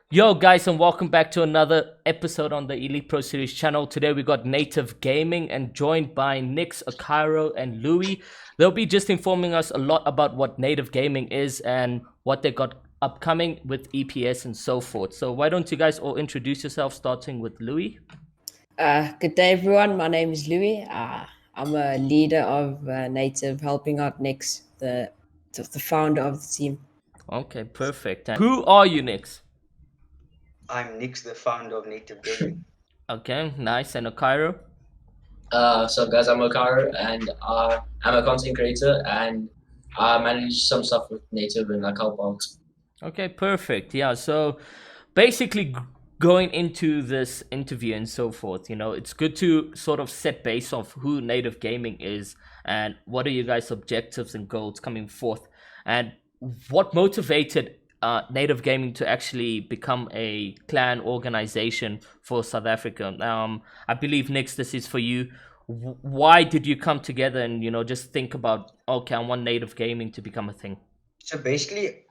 Yo, guys, and welcome back to another episode on the Elite Pro Series channel. Today we got Native Gaming and joined by Nix, Akairo, and Louis. They'll be just informing us a lot about what Native Gaming is and what they got upcoming with EPS and so forth. So why don't you guys all introduce yourselves, starting with Louis? Good day, everyone. My name is Louis. I'm a leader of Native, helping out Nix, the founder of the team. Okay, perfect. And who are you, Nix? I'm Nix, the founder of Native Gaming. Okay, nice. And Akairo? So guys, I'm Okara and I'm a content creator and I manage some stuff with Native and like help out. Okay, perfect. Yeah, so basically going into this interview and so forth, it's good to sort of set base of who Native Gaming is and what are you guys' objectives and goals coming forth and what motivated Native Gaming to actually become a clan organization for South Africa. I believe, Nix, this is for you. Why did you come together and just think about, okay, I want Native Gaming to become a thing? So basically,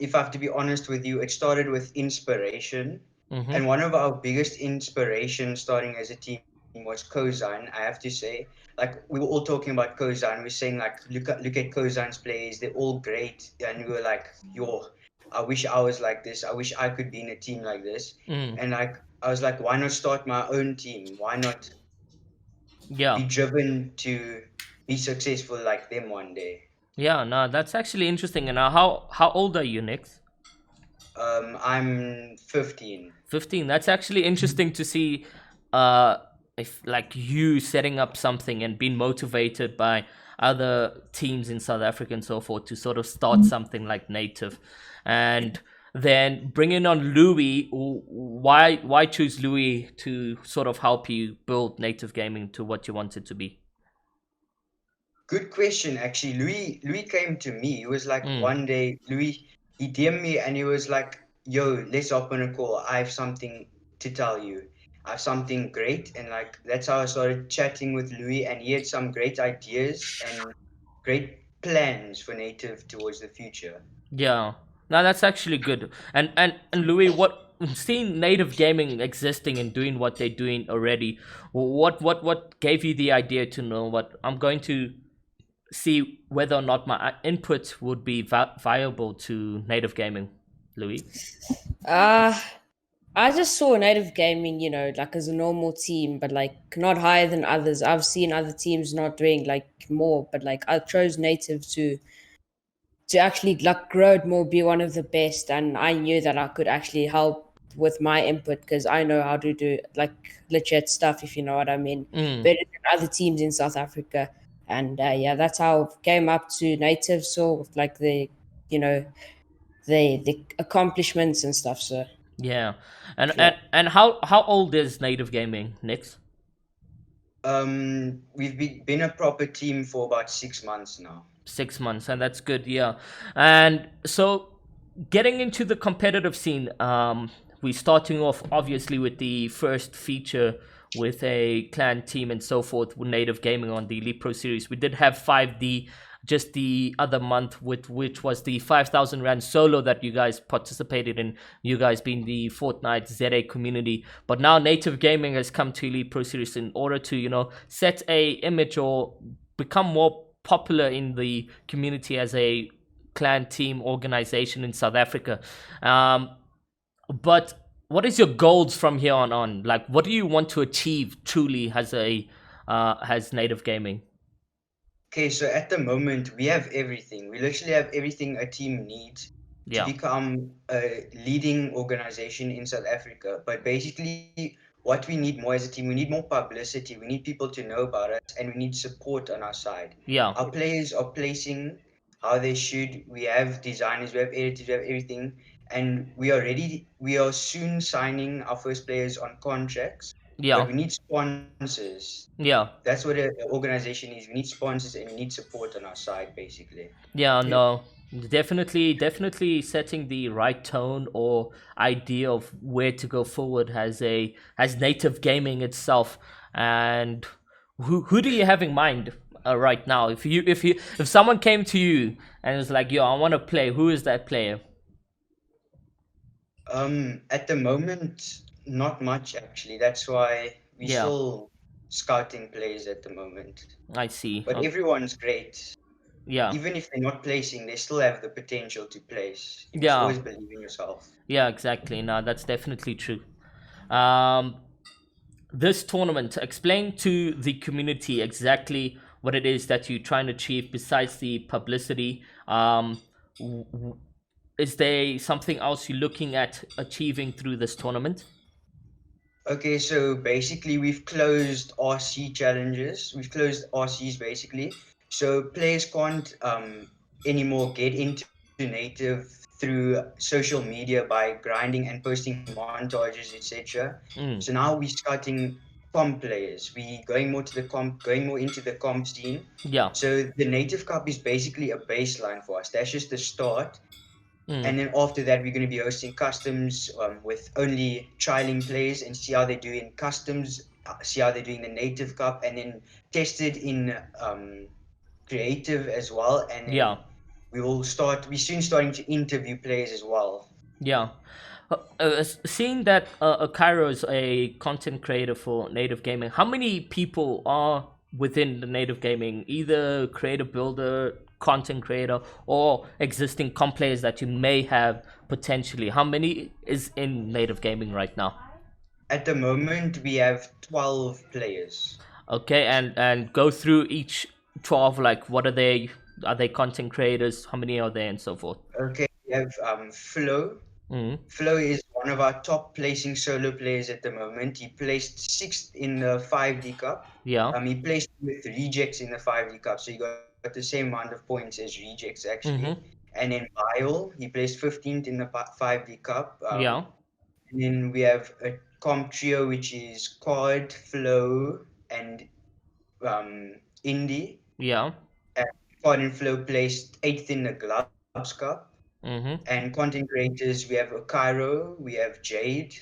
if I have to be honest with you, it started with inspiration. And one of our biggest inspirations starting as a team was Kozan. I have to say, like, we were all talking about Kozan. We're saying, like, look at Kozan's plays. They're all great. And we were like, yo, I wish I was like this. I wish I could be in a team like this. And like, I was like, why not start my own team? Why not be driven to be successful like them one day? Yeah, no, that's actually interesting. And how old are you, Nix? I'm 15. 15. That's actually interesting to see. If like you setting up something and being motivated by other teams in South Africa and so forth to sort of start something like Native, and then bringing on Louis. Why choose Louis to sort of help you build Native Gaming to what you want it to be? Good question, actually. Louis came to me. He was like, one day, he DM'd me and he was like, yo, let's hop on a call. I have something to tell you. I have something great. And like, that's how I started chatting with Louis, and he had some great ideas and great plans for Native towards the future. Yeah. Now that's actually good. And Louis, what seeing Native Gaming existing and doing what they're doing already, what gave you the idea to know what I'm going to see whether or not my input would be viable to Native Gaming, Louis? I just saw Native Gaming, like as a normal team, but like not higher than others. I've seen other teams not doing like more, but like I chose Native to actually like grow it more, be one of the best, and I knew that I could actually help with my input because I know how to do like legit stuff, if you know what I mean, better than other teams in South Africa. And yeah, that's how I came up to Native, so like you know the accomplishments and stuff. So Yeah. And yeah. and how old is Native Gaming, Nix? We've been a proper team for about 6 months now. 6 months, and that's good, yeah. And so getting into the competitive scene, we starting off obviously with the first feature with a clan team and so forth with Native Gaming on the Elite Pro Series. We did have 5D just the other month, with which was the 5,000 Rand solo that you guys participated in, you guys being the Fortnite ZA community. But now Native Gaming has come to Elite Pro Series in order to, set a image or become more popular in the community as a clan team organization in South Africa. But what is your goals from here on? Like, what do you want to achieve truly as as Native Gaming? Okay, so at the moment, we have everything. We literally have everything a team needs to become a leading organization in South Africa. But basically, what we need more as a team, we need more publicity. We need people to know about us, and we need support on our side. Yeah. Our players are placing how they should. We have designers, we have editors, we have everything. And we are soon signing our first players on contracts. But we need sponsors. Yeah. That's what an organization is. We need sponsors and we need support on our side, basically. Yeah, no, definitely setting the right tone or idea of where to go forward as Native Gaming itself. And who do you have in mind right now? If someone came to you and was like, "Yo, I want to play," who is that player? At the moment, not much actually. That's why we Yeah, still scouting players at the moment. I see. But everyone's great. Yeah, Even if they're not placing, they still have the potential to place. You must yeah, always believe in yourself. yeah, exactly. No, that's definitely true. Um, this tournament, explain to the community exactly what it is that you're trying to achieve besides the publicity. W- w- is there something else you're looking at achieving through this tournament? Okay, so basically we've closed RC challenges. We've closed RCs basically. So players can't anymore get into native through social media by grinding and posting montages, etc. So Mm, now we're scouting comp players. We going more into the comp scene. yeah. So the native cup is basically a baseline for us. That's just the start, Mm, and then after that we're going to be hosting customs with only trialing players and see how they do in customs, see how they're doing the native cup, and then tested in creative as well. And yeah. then we're soon starting to interview players as well. Yeah. Seeing that Cairo is a content creator for native gaming, how many people are within the native gaming, either creator builder, content creator, or existing comp players that you may have potentially? How many is in native gaming right now? At the moment we have 12 players. Okay, and go through each 12, like what are they? Are they content creators? How many are there, and so forth? Okay, we have Flo. Mm, Flo is one of our top placing solo players at the moment. He placed sixth in the 5D Cup. yeah. He placed with rejects in the 5D Cup, so he got the same amount of points as rejects actually. Mm-hmm. And then Bile, he placed 15th in the 5D Cup. Yeah. And then we have a comp trio which is Card, Flo, and Indy. Yeah. And Card and Flo placed eighth in the Gloves Cup. Mm-hmm. And content creators, we have Cairo, we have Jade,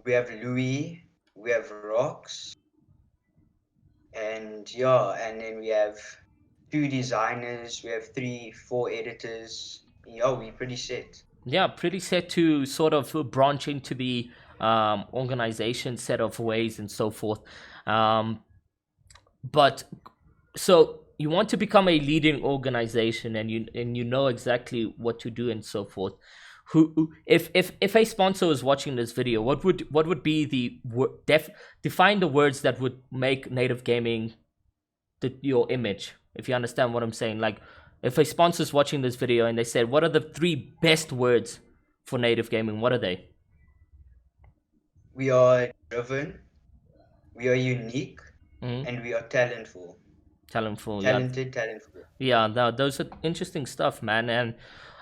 we have Louis, we have Rox, and yeah, and then we have two designers, we have three, four editors. Yeah, we pretty set. Yeah, pretty set to sort of branch into the organization set of ways and so forth. Um, but so you want to become a leading organization, and you know exactly what to do and so forth. If a sponsor is watching this video, what would be the define the words that would make native gaming your image, if you understand what I'm saying. Like, if a sponsor's watching this video and they said, what are the three best words for native gaming? What are they? We are driven, we are unique, Mm-hmm. and we are talentful. Talentful, yeah. Talented, talentful. Yeah, those are interesting stuff, man. And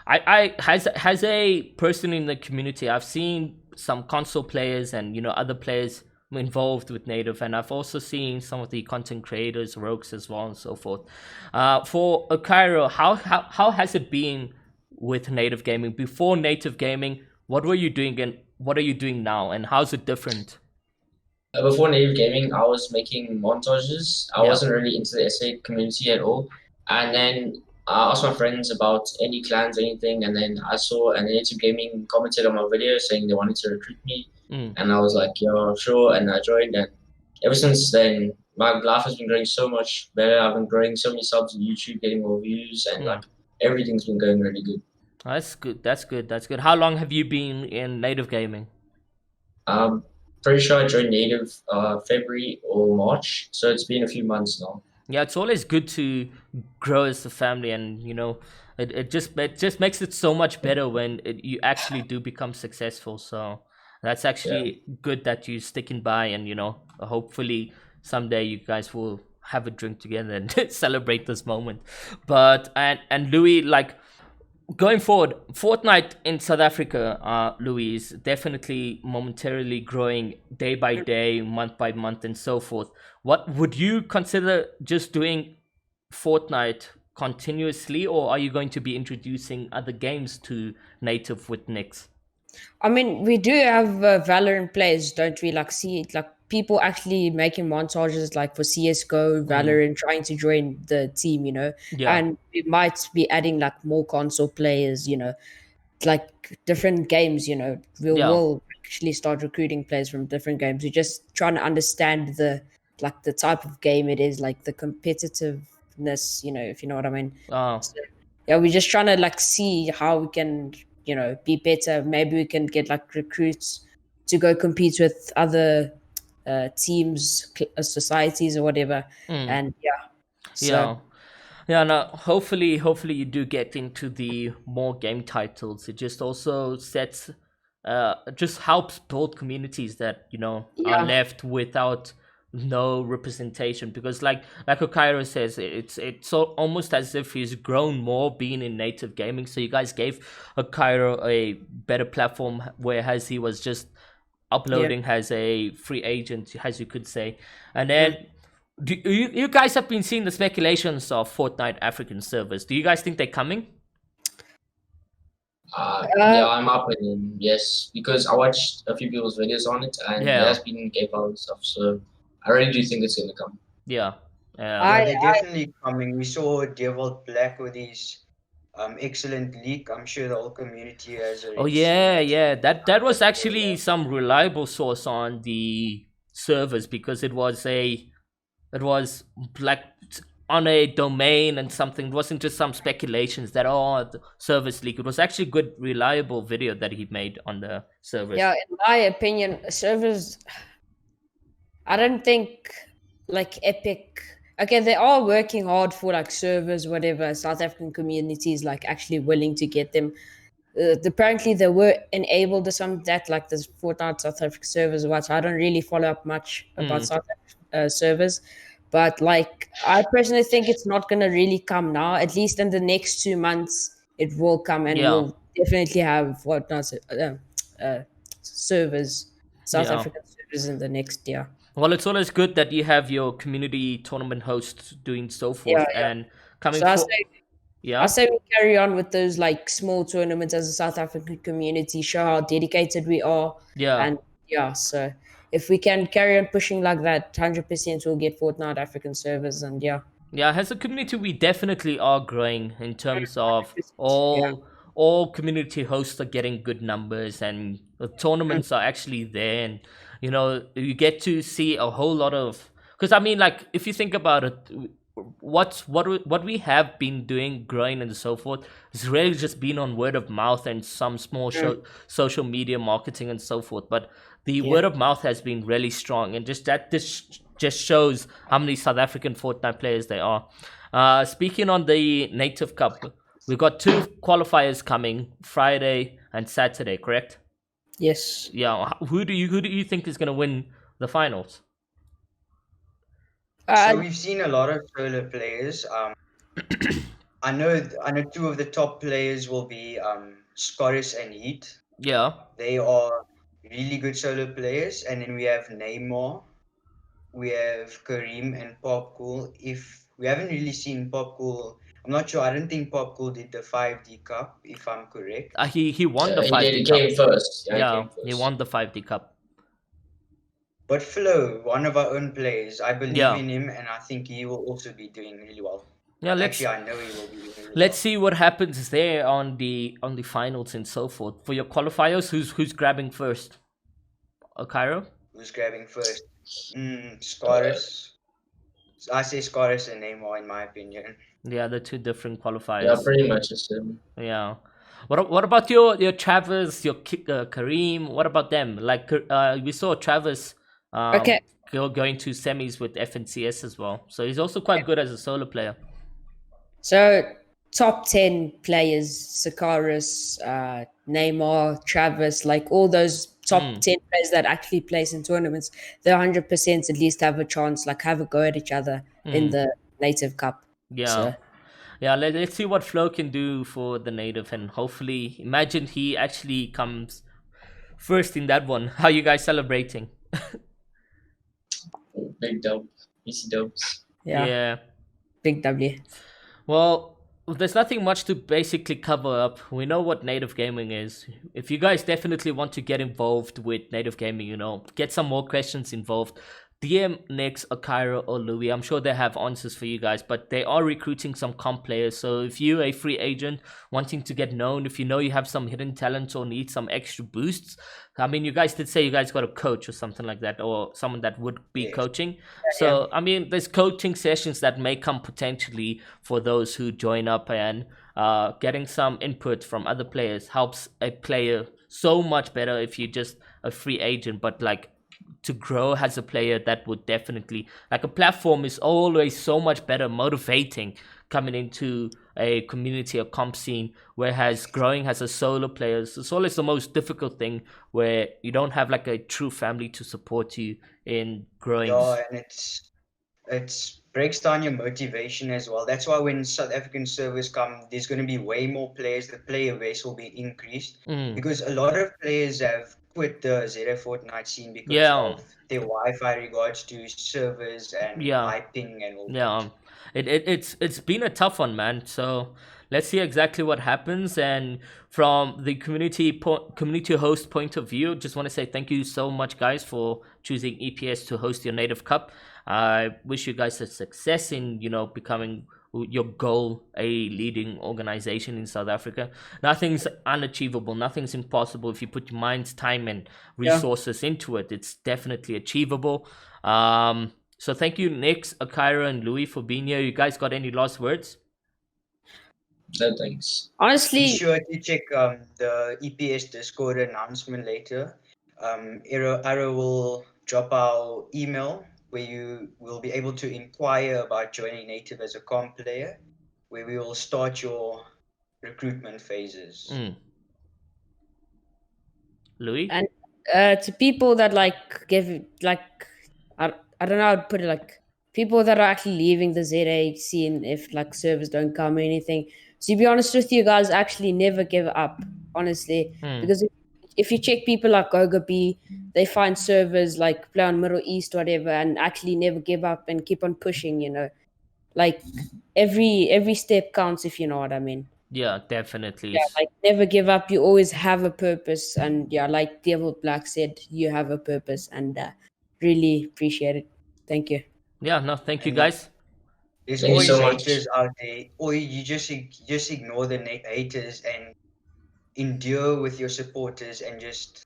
I has a person in the community, I've seen some console players and other players involved with native, and I've also seen some of the content creators, rogues as well, and so forth. For Cairo, how has it been with native gaming? Before native gaming, what were you doing, and what are you doing now, and how's it different? Before native gaming, I was making montages. I Yeah. wasn't really into the SA community at all. And then I asked my friends about any clans, anything, and then I saw a native gaming commented on my video saying they wanted to recruit me, Mm. and I was like, "Yeah, sure," and I joined. And ever since then, my life has been growing so much better. I've been growing so many subs on YouTube, getting more views, and like everything's been going really good. That's good. That's good. That's good. How long have you been in native gaming? Pretty sure I joined native February or March, so it's been a few months now. Yeah, it's always good to grow as a family, and it just makes it so much better when you actually do become successful. So that's Yeah. actually good that you're sticking by, and hopefully someday you guys will have a drink together and celebrate this moment. But and Louis, like, going forward, Fortnite in South Africa, Louis, is definitely momentarily growing day by day, month by month, and so forth. What would you consider just doing Fortnite continuously, or are you going to be introducing other games to native with Nix? I mean, we do have Valorant players, don't we? Like, see, like people actually making montages, like for CS:GO, Valorant, trying to join the team, Yeah. and we might be adding like more console players, like different games. You know, Yeah. we'll actually start recruiting players from different games. We're just trying to understand the type of game it is, like the competitiveness. You know, if you know what I mean. Uh, So, yeah, we're just trying to like see how we can, be better. Maybe we can get like recruits to go compete with other teams, societies, or whatever. mm, And yeah, so yeah. Yeah, no, hopefully you do get into the more game titles. It just also sets just helps build communities that, are yeah, left without no representation, because like Okairo says, it's so almost as if he's grown more being in native gaming. So you guys gave Okairo a better platform, whereas he was just yeah. uploading as a free agent, as you could say. And Mm. then you guys have been seeing the speculations of Fortnite African servers. Do you guys think they're coming? Uh, Yeah, I'm up with him. Yes, because I watched a few people's videos on it, and it Yeah, has been gave out and stuff. So I really do think it's gonna come. yeah, yeah. Yeah, I they're definitely coming. We saw Devolt Black with his excellent leak. I'm sure the whole community has Oh already seen yeah, it. yeah. That was actually some reliable source on the servers, because it was like on a domain and something. It wasn't just some speculations that the servers leak. It was actually good, reliable video that he made on the servers. Yeah, in my opinion, servers. I don't think like Epic. Okay, they are working hard for like servers, whatever. South African communities like actually willing to get them. Apparently, they were enabled to some of that, like the Fortnite South Africa servers. What I don't really follow up much about Mm, South Africa servers, but like I personally think it's not gonna really come now. At least in the next 2 months, it will come, and yeah, we'll definitely have servers, South yeah. African servers in the next year. Well, it's always good that you have your community tournament hosts doing so Yeah, forth yeah. and coming So I for. say I Yeah, say we carry on with those like small tournaments as a South African community, show how dedicated we are, yeah, and yeah. So if we can carry on pushing like that, 100% we'll get Fortnite African servers, and yeah, yeah. As a community, we definitely are growing in terms of 100%. Yeah. all community hosts are getting good numbers, and the Mm. tournaments are actually there, and you get to see a whole lot of. Because I mean, like, if you think about it, what we have been doing, growing and so forth, has really just been on word of mouth and some small Mm. social media marketing and so forth. But the Yeah. word of mouth has been really strong, and this just shows how many South African Fortnite players there are. Speaking on the Native Cup, we got two qualifiers coming Friday and Saturday, correct? Yes. Yeah. Who do you think is gonna win the finals? So Uh, we've seen a lot of solo players. I know two of the top players will be Scoris and Heat. Yeah. They are really good solo players, and then we have Neymar, we have Kareem and Popcool. If we haven't really seen Popcool, I'm not sure. I don't think Popcool did the 5D Cup, if I'm correct. He won the He did. 5D He Cup. came first. Yeah, he Yeah, came he first. won the 5D Cup. But Flo, one of our own players, I believe Yeah. in him, and I think he will also be doing really well. Yeah, Actually, I know he will be doing really let's well. see what happens there on the finals and so forth. For your qualifiers, who's grabbing first? Cairo? Who's grabbing first? Uh, Scoris. I say Scoris and Neymar, in my opinion. Yeah, the two different yeah, qualifiers. pretty much the same. Yeah. What about your Travis, your Kareem? What about them? Like we saw Travis okay. going to semis with FNCS as well. So he's also quite good as a solo player. So top 10 players: Sakaris, Neymar, Travis, like all those top Mm, 10 players that actually place in tournaments, they 100% at least have a chance, like have a go at each other in mm, the Native Cup. yeah. So Yeah, let's see what Flo can do for the native, and hopefully, imagine he actually comes first in that one. How you guys celebrating? Big dub. Easy dubs. yeah, Yeah. big W. Well, there's nothing much to basically cover up. We know what native gaming is. If you guys definitely want to get involved with native gaming, get some more questions involved. DM Nix, Akira, or Louis. I'm sure they have answers for you guys, but they are recruiting some comp players. So if you're a free agent wanting to get known, if you know you have some hidden talents or need some extra boosts, I mean, you guys did say you guys got a coach or something like that, or someone that would be Yes. coaching. Yeah. So, I mean, there's coaching sessions that may come potentially for those who join up, and getting some input from other players helps a player so much better if you're just a free agent, but like to grow as a player, that would definitely, like, a platform is always so much better motivating coming into a community or comp scene, whereas growing as a solo player is always the most difficult thing, where you don't have like a true family to support you in growing. Yeah, and it's breaks down your motivation as well. That's why when South African servers come, there's going to be way more players. The player base will be increased because a lot of players have quit the ZF Fortnite scene because Yeah, of their Wi-Fi regards to servers and yeah, high ping and all yeah. that. It's been a tough one, man. So let's see exactly what happens. And from the community host point of view, just want to say thank you so much, guys, for choosing EPS to host your native cup. I wish you guys a success in becoming your goal, a leading organization in South Africa. Nothing's unachievable, nothing's impossible if you put your mind's time and Yeah. resources into it. It's definitely achievable. So thank you, Nix, Akira, and Louis, for being here. You guys got any last words? No thanks. Be Honestly, sure to check the EPS Discord announcement later. Arrow will drop our email where you will be able to inquire about joining Native as a comp player, where we will start your recruitment phases. Louis? and to people that like give like I don't know how to put it, like people that are actually leaving the ZA scene if like servers don't come or anything. To be honest with you guys, actually never give up, honestly, because if you check people like Goga B, they find servers like play on Middle East, whatever, and actually never give up and keep on pushing. Like every step counts, if you know what I mean. Yeah, definitely. Yeah, like never give up. You always have a purpose, and yeah, like Devil Black said, you have a purpose, and really appreciate it. Thank you. Yeah, no, thank you, And guys. there's Thank you always so much. haters out there, or you just ignore the haters and endure with your supporters and just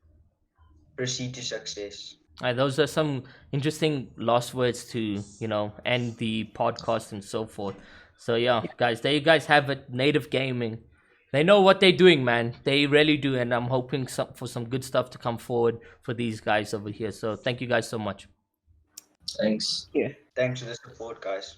proceed to success. Those are some interesting last words to end the podcast and so forth. So yeah, guys, there you guys have it. Native Gaming, they know what they're doing, man. They really do, and I'm hoping for some good stuff to come forward for these guys over here. So thank you guys so much. Thanks. Yeah. Thanks for the support, guys.